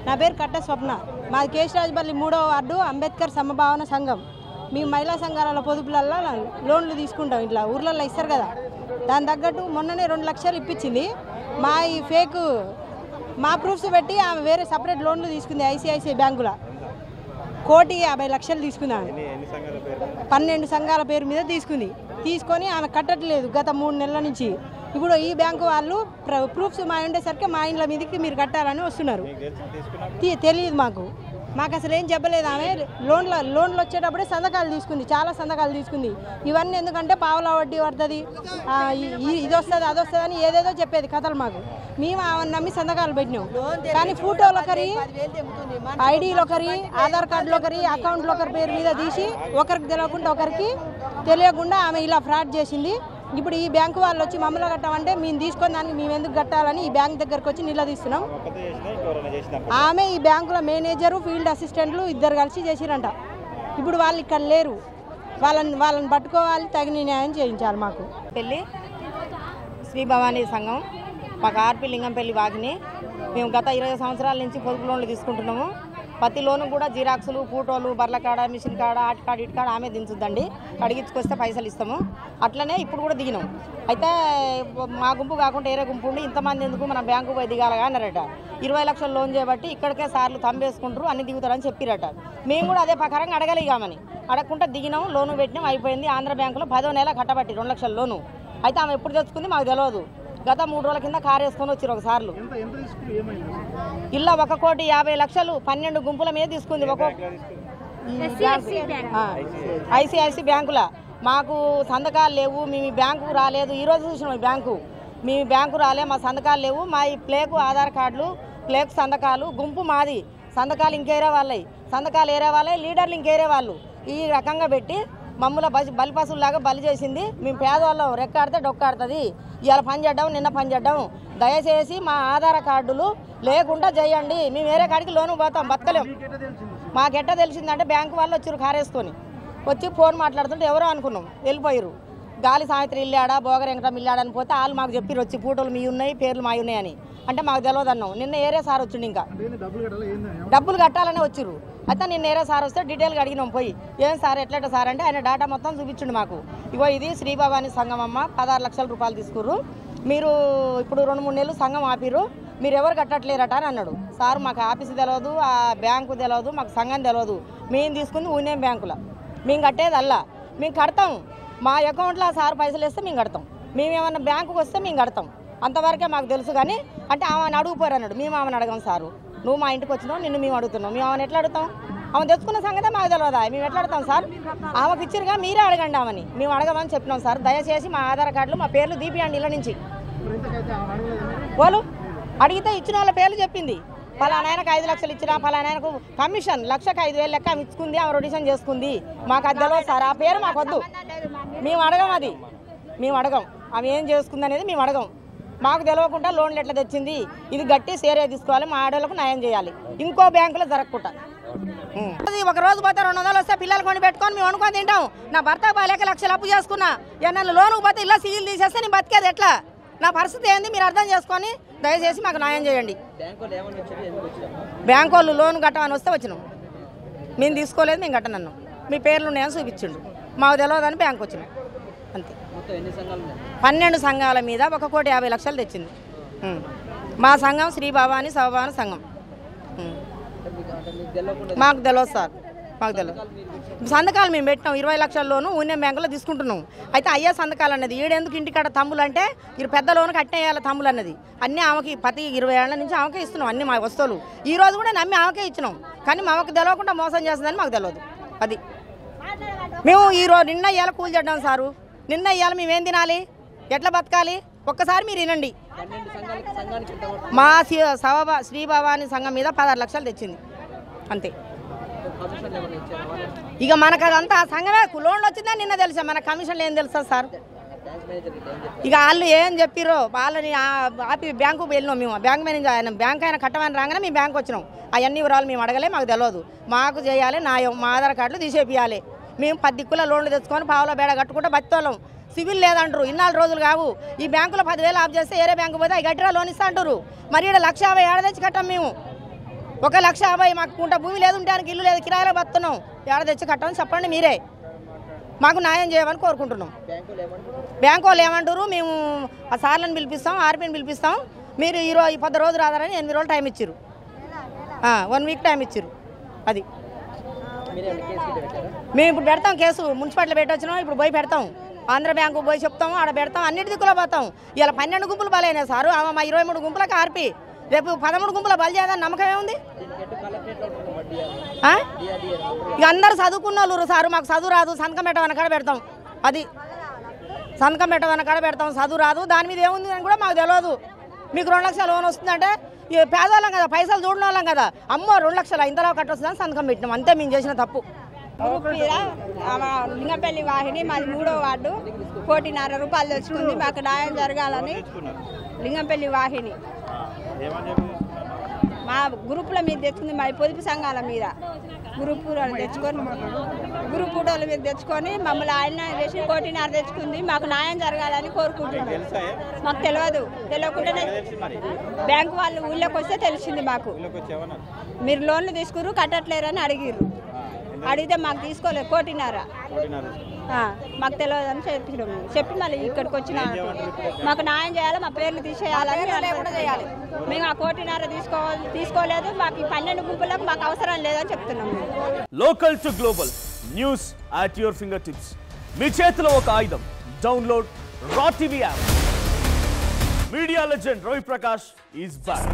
నా పేరు కట్ట స్వప్న. మాది కేశరాజపల్లి 3వ వార్డు అంబేద్కర్ సమభావన సంఘం. మేము మహిళా సంఘాల పొదుపులలో లోన్లు తీసుకుంటాం. ఇట్లా ఊర్లలో ఇస్తారు కదా, దాని తగ్గట్టు మొన్ననే 2 లక్షలు ఇప్పించింది. మా ఈ ఫేక్ మా ప్రూఫ్స్ పెట్టి ఆమె వేరే సపరేట్ లోన్లు తీసుకుంది ఐసిఐసిఐ బ్యాంకులో. 1,50,00,000 తీసుకుంది ఆమె. 12 సంఘాల పేరు మీద తీసుకొని ఆమె కట్టట్లేదు గత 3 నెలల నుంచి. ఇప్పుడు ఈ బ్యాంకు వాళ్ళు ప్రూఫ్స్ మా ఉండేసరికి మా ఇండ్ల మీదకి మీరు కట్టాలని వస్తున్నారు. తెలియదు మాకు అసలు ఏం చెప్పలేదు. ఆమె లోన్లు వచ్చేటప్పుడే సంతకాలు తీసుకుంది, చాలా సంతకాలు తీసుకుంది. ఇవన్నీ ఎందుకంటే పావులా వడ్డీ పడుతుంది, ఇది వస్తుంది అది వస్తుంది అని ఏదేదో చెప్పేది కథలు మాకు. మేము ఆమెను నమ్మి సంతకాలు పెట్టినాం. కానీ ఫోటోలు ఒకరి, ఐడీలు ఒకరి, ఆధార్ కార్డులు ఒకరి, అకౌంట్లు ఒకరి పేరు మీద తీసి ఒకరికి తెలియకుండా ఒకరికి తెలియకుండా ఆమె ఇలా ఫ్రాడ్ చేసింది. ఇప్పుడు ఈ బ్యాంకు వాళ్ళు వచ్చి మమ్మల్ని కట్టామంటే మేము తీసుకొని దానికి మేము ఎందుకు కట్టాలని ఈ బ్యాంక్ దగ్గరకు వచ్చి నిలదీస్తున్నాం. ఆమె ఈ బ్యాంకులో మేనేజరు, ఫీల్డ్ అసిస్టెంట్లు ఇద్దరు కలిసి చేసిరంట. ఇప్పుడు వాళ్ళు ఇక్కడ లేరు. వాళ్ళని పట్టుకోవాలి, తగిన న్యాయం చేయించాలి. మాకు పెళ్ళి శ్రీ భవానీ సంఘం, మాకు ఆర్పి లింగంపల్లి వాకిని. మేము గత 20 సంవత్సరాల నుంచి పొదుపు లోన్లు తీసుకుంటున్నాము. ప్రతి లోను కూడా జిరాక్సులు, ఫోటోలు, బర్ల కాడ, మిషన్ కాడ, ఆటి కాడ, ఇటు కాడ ఆమె దించుద్దండి. కడిగించుకొస్తే పైసలు ఇస్తాము. అట్లనే ఇప్పుడు కూడా దిగినాం. అయితే మా గుంపు కాకుండా వేరే గుంపు ఉండి ఇంతమంది ఎందుకు మన బ్యాంకు పోయి దిగాలగా అన్నారట. 20 లక్షలు లోన్ చేయబట్టి ఇక్కడికే సార్లు తంబేసుకుంటారు, అన్ని దిగుతారని చెప్పిరట. మేము కూడా అదే ప్రకారంగా అడగలిగామని అడగకుండా దిగినాం, లోను పెట్టినాం, అయిపోయింది. ఆంధ్ర బ్యాంకులో 10వ నెల కట్టబట్టి 2 లక్షల లోను. అయితే ఆమె ఎప్పుడు తెచ్చుకుంది మాకు తెలియదు. గత 3 రోజుల కింద కారు వేసుకొని వచ్చారు ఒకసార్లు. ఇలా 1,50,00,000 12 గుంపుల మీద తీసుకుంది. ఐసిఐసి బ్యాంకుల మాకు సంతకాలు లేవు, మేము బ్యాంకు రాలేదు. ఈరోజు చూసినాం మీ బ్యాంకు రాలే, మా సంతకాలు లేవు. మా ఈ ప్లేకు ఆధార్ కార్డులు, ప్లేకు సంతకాలు, గుంపు మాది, సంతకాలు ఇంకేరే వాళ్ళవి, సంతకాలు ఏరే వాళ్ళవి, లీడర్లు ఇంకేరే వాళ్ళు. ఈ రకంగా పెట్టి మమ్మల్ని బలిపసులాగా బలి చేసింది. మేము పేదవాళ్ళం, రెక్కాడితే డొక్కాడుతుంది. ఇవాళ పని చేద్దాం, నిన్న పని చేద్దాం. దయచేసి మా ఆధార్ కార్డులు లేకుండా చేయండి. మేము వేరే కాడికి లోను పోతాం, బతకలేం. మాకెట్ట తెలిసిందంటే బ్యాంకు వాళ్ళు వచ్చారు కారేసుకొని, వచ్చి ఫోన్ మాట్లాడుతుంటే ఎవరో అనుకున్నాం, వెళ్ళిపోయారు. గాలి సావిత్రి ఇల్లాడా, భోగర వెంకటం ఇల్లాడని పోతే వాళ్ళు మాకు చెప్పారు వచ్చి ఫోటోలు మీ ఉన్నాయి, పేర్లు మా ఉన్నాయని. అంటే మాకు తెలియదు అన్నాం. నిన్న ఏరే సార్ వచ్చిండు, ఇంకా డబ్బులు కట్టాలనే వచ్చిర్రు. అయితే నిన్న ఏరే సార్ వస్తే డీటెయిల్గా అడిగినాం పోయి, ఏం సార్ ఎట్లట సార్ అంటే ఆయన డేటా మొత్తం చూపించండి మాకు. ఇగో ఇది శ్రీ భవానీ సంఘం అమ్మ, 16 లక్షల రూపాయలు తీసుకుర్రు. మీరు ఇప్పుడు 2-3 నెలలు సంఘం ఆపిర్రు, మీరు ఎవరు కట్టట్లేరట అని అన్నాడు. సార్ మాకు ఆఫీసు తెలియదు, ఆ బ్యాంకు తెలియదు, మాకు సంఘం తెలియదు. మేము తీసుకుంది యూనియన్ బ్యాంకులో, మేము కట్టేది అల్లా. మేము కడతాం, మా అకౌంట్లో సార్ పైసలు వేస్తే మేము కడతాం. మేము ఏమన్నా బ్యాంకుకి వస్తే మేము కడతాం, అంతవరకే మాకు తెలుసు. కానీ అంటే ఆమెను అడుగుపోరు అన్నాడు. మేము ఆమెను అడగాం. సారు నువ్వు మా ఇంటికి వచ్చినావు, నిన్ను మేము అడుగుతున్నాం. మేము ఆమెను ఎట్లా అడుగుతాం? ఆమె తెచ్చుకున్న సంగతే మాకు తెలియదా? మేము ఎట్లా అడుగుతాం సార్? ఆమెకు ఇచ్చిరుగా, మీరే అడగండి ఆమెని. మేము అడగమని చెప్పినాం సార్. దయచేసి మా ఆధార్ కార్డులు, మా పేర్లు దీపియండి ఇళ్ళ నుంచి. వాళ్ళు అడిగితే ఇచ్చిన వాళ్ళ పేర్లు చెప్పింది. ఫలానాయనకు 5 లక్షలు ఇచ్చినా, ఫలానాయనకు కమిషన్ 1,05,000 లెక్క ఇచ్చుకుంది, ఆమె రొటేషన్ చేసుకుంది. మాకు అది తెలియదు సార్. ఆ పేరు మాకు వద్దు, మేము అడగం. అది మేము అడగం. ఆమె ఏం చేసుకుంది అనేది మేము అడగం. మాకు తెలియకుండా లోన్లు ఎట్లా తెచ్చింది, ఇది గట్టి సేరే తీసుకోవాలి, మా ఆడవాళ్ళకు న్యాయం చేయాలి, ఇంకో బ్యాంకులో జరగకుండా. ఒక రోజు పోతే 200 వస్తే పిల్లలు కొని పెట్టుకొని మేము వండుకొని తింటాం. నా భర్త 10 లక్షలు అప్పు చేసుకున్నా, నన్ను లోనుకు పోతే ఇలా సీల్ తీసేస్తే నేను బతికేది ఎట్లా? నా పరిస్థితి ఏంది మీరు అర్థం చేసుకొని దయచేసి మాకు న్యాయం చేయండి. బ్యాంకు వాళ్ళు లోన్ కట్టమని వస్తే వచ్చినాం, మేము తీసుకోలేదు, మేము కట్టనన్నాం. మీ పేర్లు ఉన్నాయని చూపించిండు, మాకు తెలియదని బ్యాంకు వచ్చినాం అంతే. 12 సంఘాల మీద 1,50,00,000 తెచ్చింది. మా సంఘం శ్రీ భవానీ సమభావన సంఘం. మాకు తెలియదు సార్, మాకు తెలియదు. సంతకాలు మేము పెట్టినాం, 20 లక్షల లోను యూనియన్ బ్యాంకులో తీసుకుంటున్నాం. అయితే అయ్యే సంతకాలు అన్నది ఈడెందుకు ఇంటికాడ తమ్ములు అంటే మీరు పెద్ద లోను కట్టేయాలి తమ్ములు అన్నది. అన్నీ ఆమెకి ప్రతి 20 ఏళ్ల నుంచి ఆమెకే ఇస్తున్నాం అన్ని మా వస్తువులు. ఈ రోజు కూడా నమ్మి ఆమెకే ఇచ్చినాం. కానీ మాకు తెలియకుండా మోసం చేస్తుందని మాకు తెలియదు. అది మేము ఈరోజు నిన్న ఇయ్యాల కూలి చేద్దాం సారు. నిన్న ఇయ్యాల మేమేం తినాలి, ఎట్లా బతకాలి? ఒక్కసారి మీరు వినండి. మా శ్రీ భవానీ సంఘం మీద 16 లక్షలు తెచ్చింది అంతే. ఇక మనకు అదంతా సంఘమే లోన్లు వచ్చిందని నిన్న తెలుసా, మన కమిషన్లు ఏం తెలుసా సార్? ఇక వాళ్ళు ఏం చెప్పిరో వాళ్ళని ఆపి బ్యాంకుకి వెళ్ళినాం మేము. బ్యాంక్ మేనేజర్ ఆయన బ్యాంక్ అయినా కట్టమని రాగానే మేము బ్యాంక్ వచ్చినాం. అవన్నీ వివరాలు మేము అడగలే, మాకు తెలియదు. మాకు చేయాలి న్యాయం, మా ఆధార్ కార్డులు తీసేపియాలి. మేము 10 దిక్కుల లోన్లు తెచ్చుకొని పావులో బేడ కట్టుకుంటే బతితోళ్ళం. సివిల్ లేదంటారు. ఇన్నాళ్ళు రోజులు కావు. ఈ బ్యాంకులో 10,000 ఆఫ్ చేస్తే వేరే బ్యాంకు పోతే అవి గట్టిరా లోన్ ఇస్తా అంటారు. మరి ఇక్కడ 1,50,000 ఏడ తెచ్చి కట్టాం మేము. 1,50,000 మాకు కుంట భూమి లేదు, ఉండడానికి ఇల్లు లేదు, కిరాయిలో బతున్నాం. ఏడ తెచ్చి కట్టమని చెప్పండి మీరే. మాకు న్యాయం చేయమని కోరుకుంటున్నాం. బ్యాంకు వాళ్ళు ఏమంటారు, మేము ఆ సార్లను పిలిపిస్తాం, ఆర్పీని పిలిపిస్తాం, మీరు ఈ 10 రోజులు రాదారని 8 రోజులు టైం ఇచ్చారు. 1 వీక్ టైం ఇచ్చారు. అది మేము ఇప్పుడు పెడతాం కేసు. మున్సిపాలిటీలో పెట్టొచ్చినాం, ఇప్పుడు పోయి పెడతాం. ఆంధ్ర బ్యాంకు పోయి చెప్తాము, ఆడ పెడతాం, అన్నిటి దిక్కులో పోతాం. ఇలా 12 గుంపులు బలైనాయి సారు. మా 23 గుంపులకు ఆర్పి రేపు 13 గుంపుల బలి చేయాలని నమ్మకం ఏముంది? ఇక అందరూ చదువుకున్న వాళ్ళు సారు, మాకు చదువు రాదు, సంతకం పెట్టమన్న కాడ పెడతాం. అది సంతకం పెట్టమన్న కాడ పెడతాం, చదువు రాదు. దాని మీద ఏముంది అని కూడా మాకు తెలియదు. మీకు 2 లక్షల లోన్ వస్తుందంటే పేదవాళ్ళం కదా, పైసలు చూడని వాళ్ళం కదా. అమ్మో 2 లక్షల ఇంతలో కట్టొస్తుందని సంతకం పెట్టినాం. అంతే మేము చేసిన తప్పు. గ్రూప్ మీద లింగంపల్లి వాహిని మాది 3వ వార్డు 1,50,000 రూపాయలు తెచ్చుకుంది. మాకు న్యాయం జరగాలని లింగంపల్లి వాహిని మా గ్రూపుల మీద తెచ్చుకుంది. మా పొదుపు సంఘాల మీద గ్రూప్ తెచ్చుకొని మమ్మల్ని ఆయన చేసి 1,50,000 తెచ్చుకుంది. మాకు న్యాయం జరగాలని కోరుకుంటున్నాం. మాకు తెలియకుండానే బ్యాంకు వాళ్ళు ఊళ్ళోకి వస్తే తెలిసింది మాకు. మీరు లోన్లు తీసుకురు కట్టట్లేరని అడిగిర్రు. అడిగితే మాకు తీసుకోలేదు 1,50,000. మాకు తెలియదు అని చెప్పి మళ్ళీ ఇక్కడికి వచ్చిన మాకు న్యాయం చేయాలి, మా పేర్లు తీసేయాలని చేయాలి. మేము ఆ 1,50,000 తీసుకోలేదు. మాకు ఈ 12 గుంపులకు మాకు అవసరం లేదని చెప్తున్నాము. Local to global news at your finger tips. మీ చేతిలో ఒక ఆయుధం. Download Raa TV app. Media legend Ravi Prakash is back.